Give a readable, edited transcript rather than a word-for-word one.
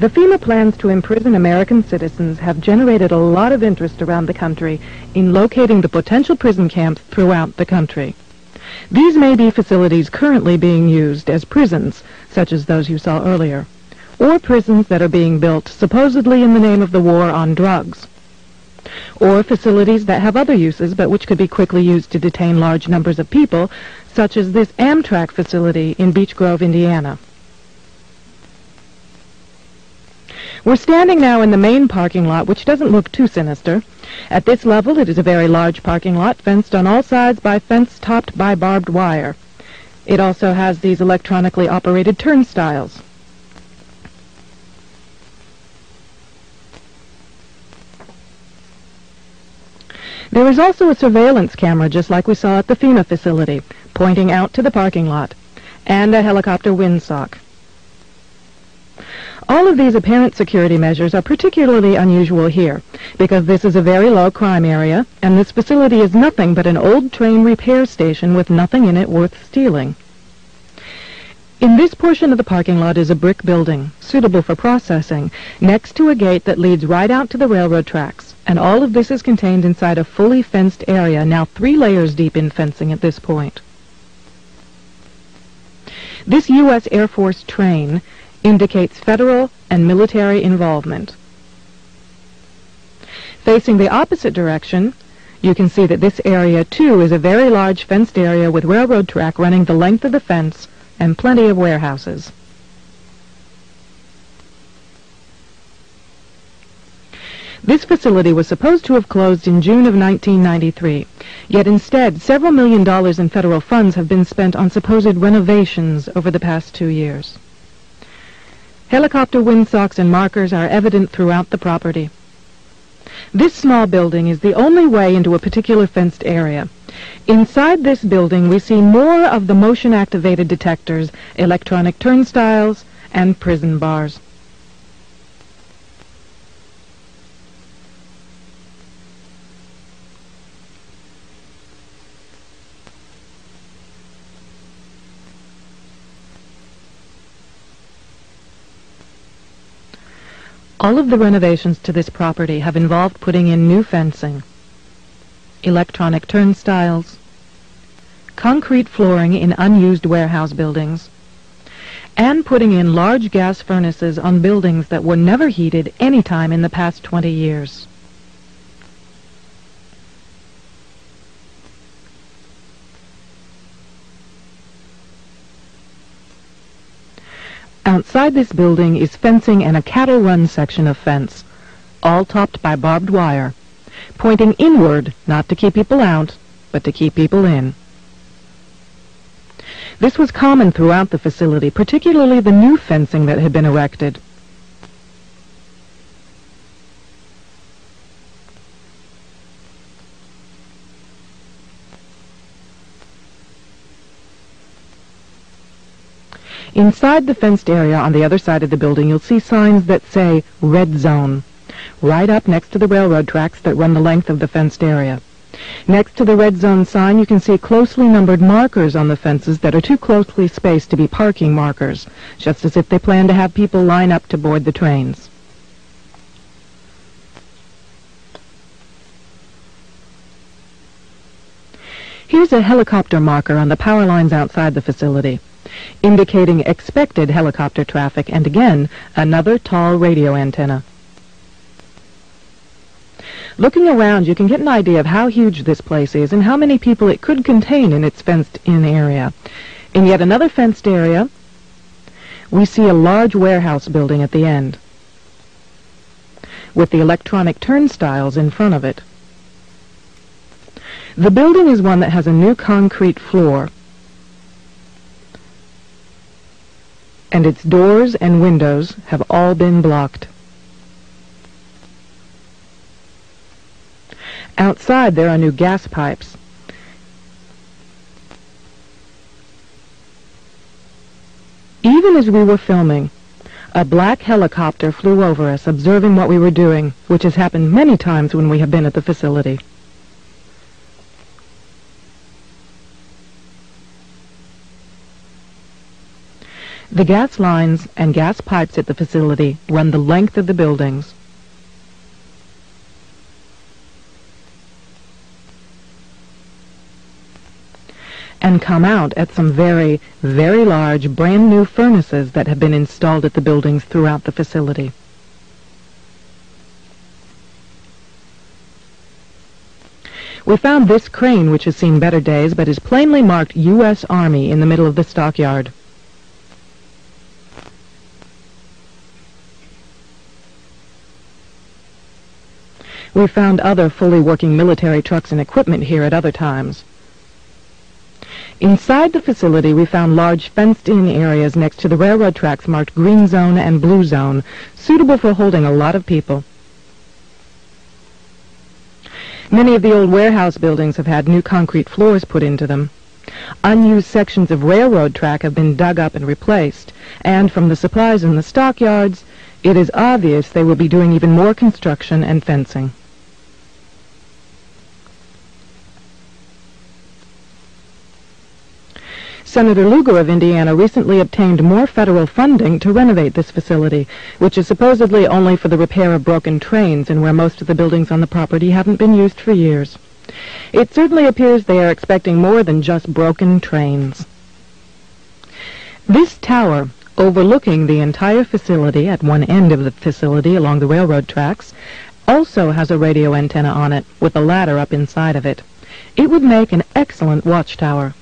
The Fema plans to imprison American citizens have generated a lot of interest around the country in locating the potential prison camps throughout the country. These may be facilities currently being used as prisons, such as those you saw earlier, or prisons that are being built supposedly in the name of the war on drugs, or facilities that have other uses but which could be quickly used to detain large numbers of people, such as this Amtrak facility in Beech Grove, Indiana. We're standing now in the main parking lot, which doesn't look too sinister. At this level, it is a very large parking lot, fenced on all sides by fence topped by barbed wire. It also has these electronically operated turnstiles. There is also a surveillance camera, just like we saw at the Fema facility, pointing out to the parking lot, and a helicopter windsock. All of these apparent security measures are particularly unusual here, because this is a very low crime area, and this facility is nothing but an old train repair station with nothing in it worth stealing. In this portion of the parking lot is a brick building, suitable for processing, next to a gate that leads right out to the railroad tracks, and all of this is contained inside a fully fenced area, now 3 layers deep in fencing at this point. This U.S. Air Force train indicates federal and military involvement. Facing the opposite direction, you can see that this area, too, is a very large fenced area with railroad track running the length of the fence and plenty of warehouses. This facility was supposed to have closed in June of 1993, yet instead several $1 million in federal funds have been spent on supposed renovations over the past 2 years. Helicopter windsocks and markers are evident throughout the property. This small building is the only way into a particular fenced area. Inside this building we see more of the motion-activated detectors, electronic turnstiles, and prison bars. All of the renovations to this property have involved putting in new fencing, electronic turnstiles, concrete flooring in unused warehouse buildings, and putting in large gas furnaces on buildings that were never heated any time in the past 20 years. Outside this building is fencing and a cattle run section of fence, all topped by barbed wire, pointing inward, not to keep people out, but to keep people in. This was common throughout the facility, particularly the new fencing that had been erected. Inside the fenced area on the other side of the building, you'll see signs that say Red Zone, right up next to the railroad tracks that run the length of the fenced area. Next to the Red Zone sign, you can see closely numbered markers on the fences that are too closely spaced to be parking markers, just as if they plan to have people line up to board the trains. Here's a helicopter marker on the power lines outside the facility, indicating expected helicopter traffic, and again, another tall radio antenna. Looking around, you can get an idea of how huge this place is and how many people it could contain in its fenced-in area. In yet another fenced area, we see a large warehouse building at the end, with the electronic turnstiles in front of it. The building is one that has a new concrete floor, and its doors and windows have all been blocked. Outside there are new gas pipes. Even as we were filming, a black helicopter flew over us, observing what we were doing, which has happened many times when we have been at the facility. The gas lines and gas pipes at the facility run the length of the buildings. And come out at some very, very large brand new furnaces that have been installed at the buildings throughout the facility. We found this crane, which has seen better days, but is plainly marked U.S. Army in the middle of the stockyard. We found other fully working military trucks and equipment here at other times. Inside the facility, we found large fenced-in areas next to the railroad tracks marked green zone and blue zone, suitable for holding a lot of people. Many of the old warehouse buildings have had new concrete floors put into them. Unused sections of railroad track have been dug up and replaced, and from the supplies in the stockyards, it is obvious they will be doing even more construction and fencing. Senator Lugar of Indiana recently obtained more federal funding to renovate this facility, which is supposedly only for the repair of broken trains and where most of the buildings on the property haven't been used for years. It certainly appears they are expecting more than just broken trains. This tower, overlooking the entire facility at one end of the facility along the railroad tracks, also has a radio antenna on it with a ladder up inside of it. It would make an excellent watchtower.